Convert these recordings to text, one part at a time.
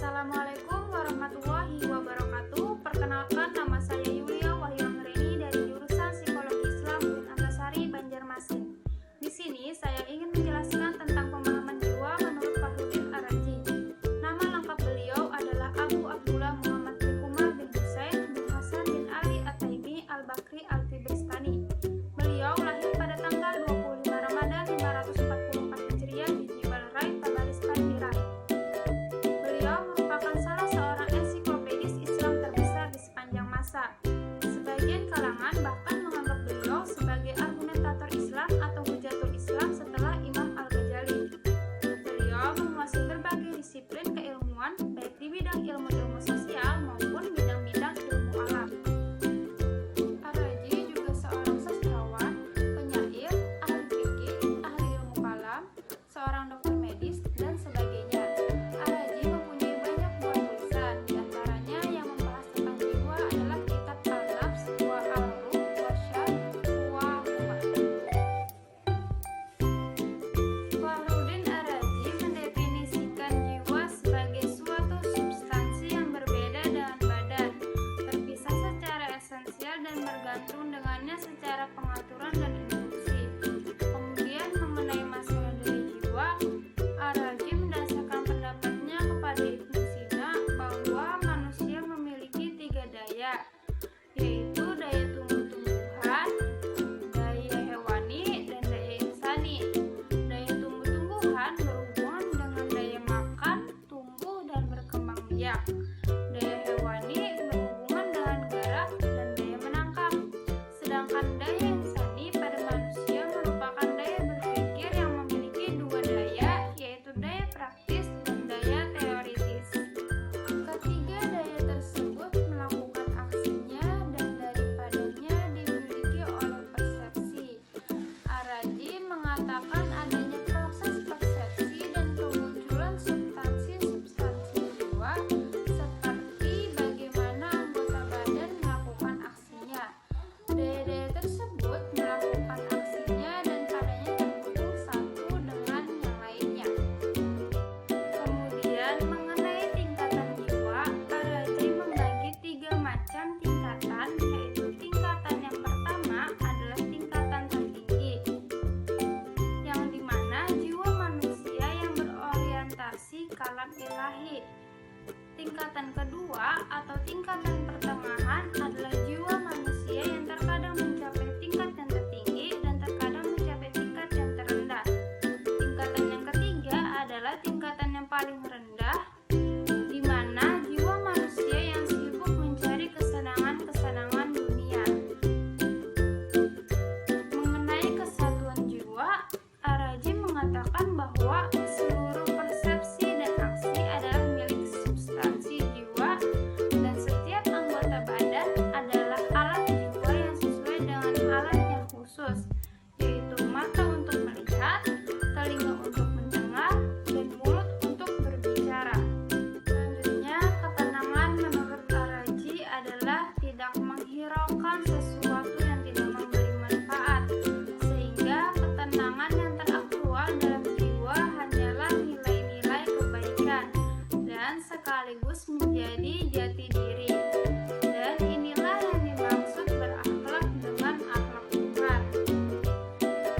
Assalamualaikum warahmatullahi wabarakatuh. Perkenalkan, nama saya Yulia Wahyu Anggreni dari jurusan Psikologi Islam UIN Antasari, Banjarmasin. Di sini saya ingin menjelaskan tentang pemahaman jiwa menurut Fakhruddin Ar-Razi. Nama lengkap beliau adalah Abu Abdullah Muhammad bin Umar bin Husain bin Hasan bin Ali At-Taimi Al-Bakri Al-Tibristani. Beliau lahir pada tanggal 25 Ramadan 544 Hijriah di Jibal Rai, Tabaristan, Irak. Beliau merupakan salah seorang ensiklopedis Islam terbesar di sepanjang masa. Sebagian kalangan bahkan menganggap beliau sebagai argumentator Islam atau hujatul Islam setelah Imam Al-Ghazali. Beliau menguasai berbagai disiplin keilmuan baik di bidang ilmu-ilmu sosial maupun bidang-bidang ilmu alam. Ar-Razi juga seorang sastrawan, penyair, ahli fikih, ahli ilmu kalam, seorang dokter medis, dan sebagainya. Ar-Razi mempunyai banyak buah tulisan, di antaranya yang membahas tentang jiwa adalah kitab Al-Nafs wa Al-Ruh wa Syarh wa Huma. Fakhruddin Ar-Razi mendefinisikan jiwa sebagai suatu substansi yang berbeda dengan badan, terpisah secara esensial dan bergantung dengannya secara pengaturan dan induksi. Kemudian mengenai masalah dari jiwa, Ar-Razi mendasarkan pendapatnya kepada Ibnu Sina bahwa manusia memiliki 3 daya, yaitu daya tumbuh-tumbuhan, daya hewani, dan daya insani. Daya tumbuh-tumbuhan berhubungan dengan daya makan, tumbuh, dan berkembang biak. Daya hewani berhubungan dengan gerak dan daya menangkap. Sedangkan daya insani pada manusia merupakan daya berpikir yang memiliki 2 daya, yaitu daya praktis dan daya teoritis. Ketiga daya tersebut melakukan aksinya dan daripadanya dimiliki oleh persepsi. Ar-Razi mengatakan adanya proses persepsi dan kemunculan substansi-substansi jiwa seperti bagaimana anggota badan melakukan aksinya. Daya-daya tersebut melakukan aksinya dan padanya terhubung satu dengan yang lainnya. Kemudian mengenai tingkatan jiwa, Ar-Razi membagi 3 macam tingkatan, yaitu tingkatan yang pertama adalah tingkatan tertinggi, yang dimana jiwa manusia yang berorientasi kalam ilahi. Tingkatan kedua atau tingkatan pertengahan adalah jiwa manusia yang terkadang mencapai tingkat yang tertinggi dan terkadang mencapai tingkat yang terendah. Tingkatan yang ketiga adalah tingkatan yang paling rendah, di mana jiwa manusia yang sibuk mencari kesenangan-kesenangan dunia. Mengenai kesatuan jiwa, Ar-Razi mengatakan bahwa seluruh persepsi dan aksi adalah milik substansi jiwa dan setiap anggota badan adalah alat jiwa yang sesuai dengan alatnya khusus, yaitu mata untuk melihat, telinga untuk mendengar, dan mulut untuk berbicara. Selanjutnya, ketenangan menurut Ar-Razi adalah tidak menghiraukan sesuatu yang tidak memberi manfaat, sehingga ketenangan yang teraktual dalam jiwa hanyalah nilai-nilai kebaikan dan sekaligus menjadi jati diri. Dan inilah yang dimaksud berakhlak dengan akhlak Tuhan.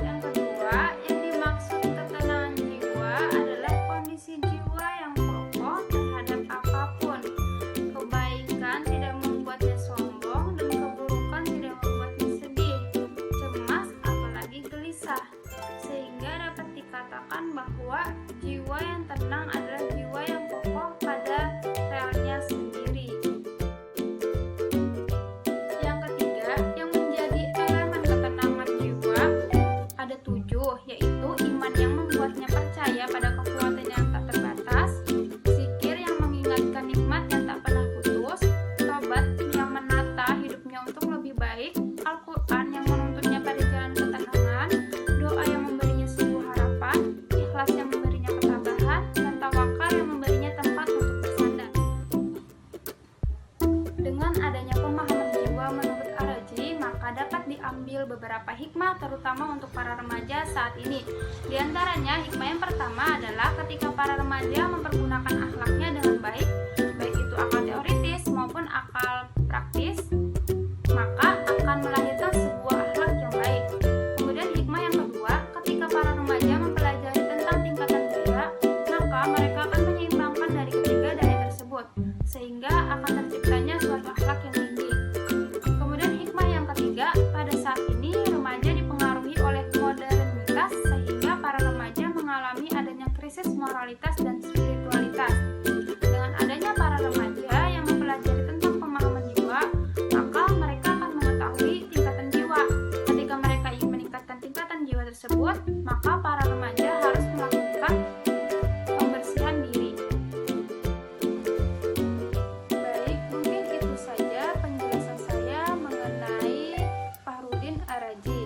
Yang kedua, yang dimaksud ketenangan jiwa adalah kondisi jiwa yang kokoh terhadap apapun. Kebaikan tidak membuatnya sombong dan keburukan tidak membuatnya sedih, cemas, apalagi gelisah. Sehingga dapat dikatakan bahwa jiwa yang tenang adalah jiwa yang kokoh pada realnya sendiri. Yang ketiga, yang menjadi elemen ketenangan jiwa ada 7, yaitu iman yang membuatnya percaya pada kekuatan yang tak terbatas, zikir yang mengingatkan nikmat yang tak pernah putus, tobat yang menata hidupnya untuk lebih baik, Al-Quran yang menuntutnya pada jalan ketenangan, doa yang memberinya sebuah harapan, ikhlas yang memberinya ketabahan, dan tawakal yang memberinya tempat untuk bersandar. Dengan adanya pemahaman jiwa menurut Ar-Razi, maka dapat diambil beberapa hikmah terutama untuk para remaja saat ini. Di antaranya, hikmah yang pertama adalah ketika para remaja mempergunakan akhlaknya dengan baik, tersebut, sehingga akan terciptanya suatu akhlak yang tinggi. Kemudian hikmah yang ketiga, pada saat ini remaja dipengaruhi oleh modernitas sehingga para remaja mengalami adanya krisis moralitas dan spiritualitas. Dengan adanya para remaja yang mempelajari tentang pemahaman jiwa, maka mereka akan mengetahui tingkatan jiwa. Ketika mereka ingin meningkatkan tingkatan jiwa tersebut, maka para remaja harus melakukan pembersihan diri. Baik, mungkin itu saja penjelasan saya mengenai Fakhrudin Ar-Razi.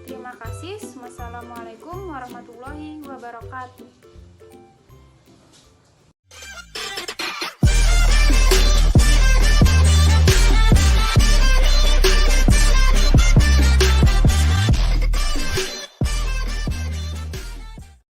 Terima kasih. Wassalamualaikum warahmatullahi wabarakatuh.